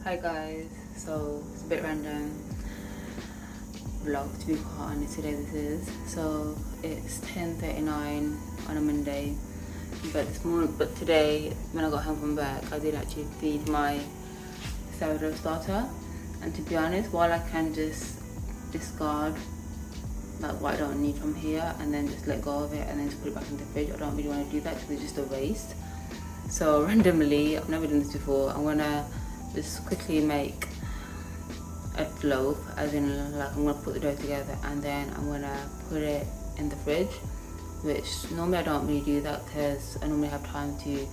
Hi guys, so it's a bit random vlog to be quite honest today this is. So it's 10:39 on a Monday, but today when I got home from work I did actually feed my sourdough starter, and to be honest, while I can just discard like what I don't need from here and then just let go of it and then just put it back in the fridge, I don't really want to do that because it's just a waste. So randomly, I've never done this before, I'm gonna just quickly make a loaf, as in like I'm gonna put the dough together and then I'm gonna put it in the fridge, which normally I don't really do that because I normally have time to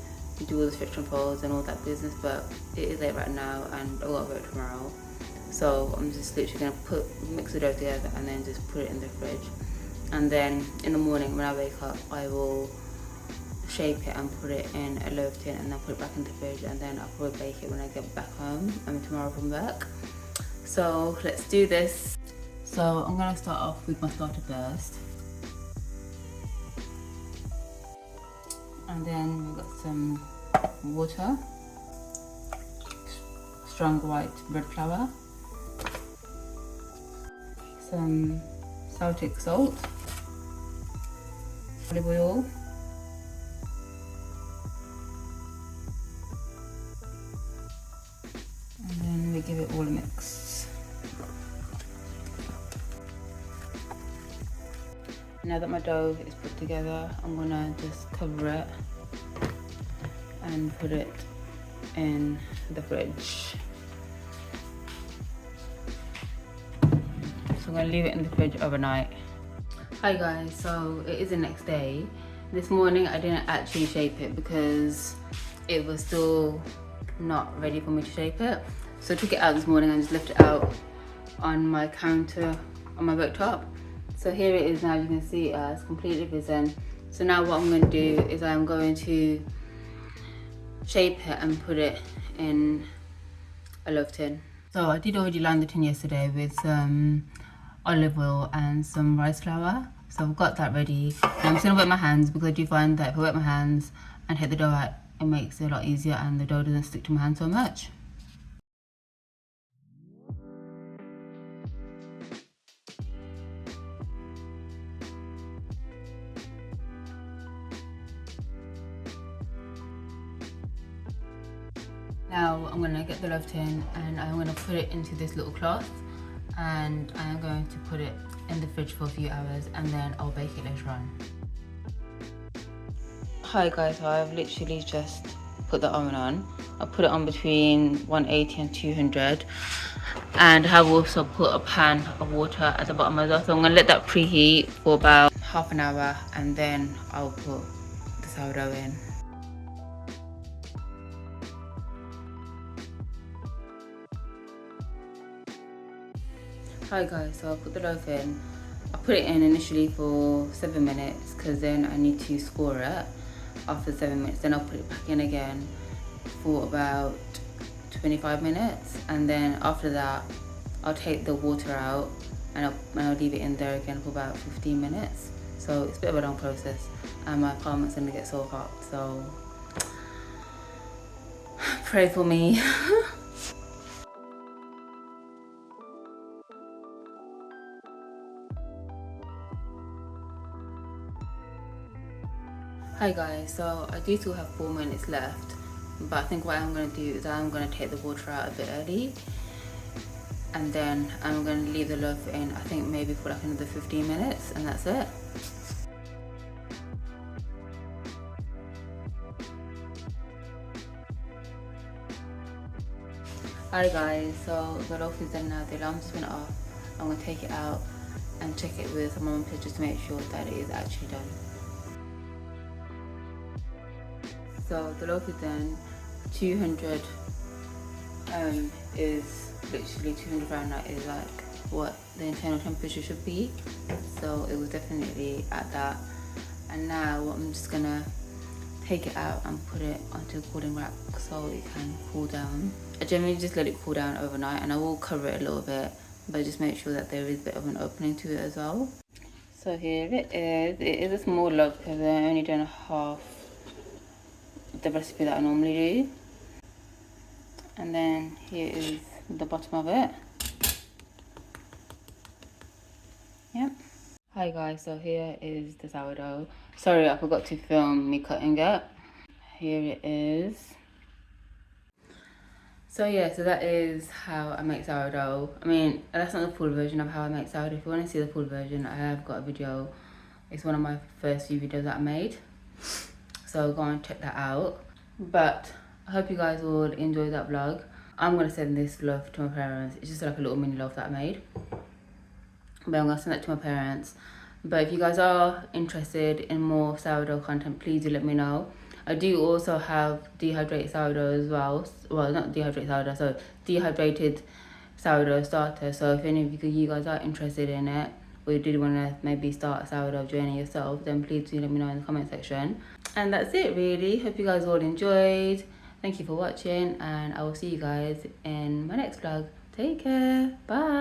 do all the stretch and folds and all that business, but it is late right now and I've got to work tomorrow. So I'm just literally gonna mix the dough together and then just put it in the fridge, and then in the morning when I wake up I will shape it and put it in a loaf tin and then put it back in the fridge, and then I'll probably bake it when I get back home tomorrow from work. So let's do this. So I'm gonna start off with my starter first, and then we've got some water, strong white bread flour, some Celtic salt, olive oil, and then we give it all a mix. Now that my dough is put together, I'm gonna just cover it and put it in the fridge. So I'm gonna leave it in the fridge overnight. Hi guys, so it is the next day. This morning I didn't actually shape it because it was still not ready for me to shape it. So I took it out this morning and just left it out on my counter on my worktop. So here it is now, you can see it's completely risen. So now what I'm going to do is I'm going to shape it and put it in a loaf tin. So I did already line the tin yesterday with some olive oil and some rice flour. So I've got that ready. Now I'm just going to wet my hands because I do find that if I wet my hands and hit the dough out, it makes it a lot easier and the dough doesn't stick to my hand so much. Now I'm going to get the loaf tin and I'm going to put it into this little cloth, and I'm going to put it in the fridge for a few hours and then I'll bake it later on. Hi guys, so I've literally just put the oven on. I put it on between 180 and 200, and I have also put a pan of water at the bottom as well. So I'm going to let that preheat for about half an hour and then I'll put the sourdough in. Hi guys, so I put the loaf in. I put it in initially for 7 minutes because then I need to score it after 7 minutes. Then I'll put it back in again for about 25 minutes, and then after that I'll take the water out and I'll leave it in there again for about 15 minutes. So it's a bit of a long process and my apartment's gonna get so hot, so pray for me. Hi guys, so I do still have 4 minutes left, but I think what I'm going to do is I'm going to take the water out a bit early, and then I'm going to leave the loaf in, I think maybe for like another 15 minutes, and that's it. Alright guys, so the loaf is done now, the alarm just went off. I'm going to take it out and check it with my mum just to make sure that it is actually done. So the loaf is done. 200 is literally 200 Fahrenheit is like what the internal temperature should be. So it was definitely at that. And now I'm just gonna take it out and put it onto a cooling rack so it can cool down. I generally just let it cool down overnight, and I will cover it a little bit, but just make sure that there is a bit of an opening to it as well. So here it is. It is a small loaf because I've only done half the recipe that I normally do. And then here is the bottom of it. Yep. Hi guys, so here is the sourdough. Sorry, I forgot to film me cutting it. Here it is. So yeah, so that is how I make sourdough. I mean, that's not the full version of how I make sourdough. If you want to see the full version, I have got a video. It's one of my first few videos that I made. So go and check that out. But I hope you guys will enjoy that vlog. I'm going to send this loaf to my parents. It's just like a little mini loaf that I made. But I'm going to send that to my parents. But if you guys are interested in more sourdough content, please do let me know. I do also have dehydrated sourdough as well. Well, not dehydrated sourdough, so dehydrated sourdough starter. So if any of you guys are interested in it, or you did want to maybe start a sourdough journey yourself, then please do let me know in the comment section. And that's it really. Hope you guys all enjoyed. Thank you for watching, and I will see you guys in my next vlog. Take care. Bye.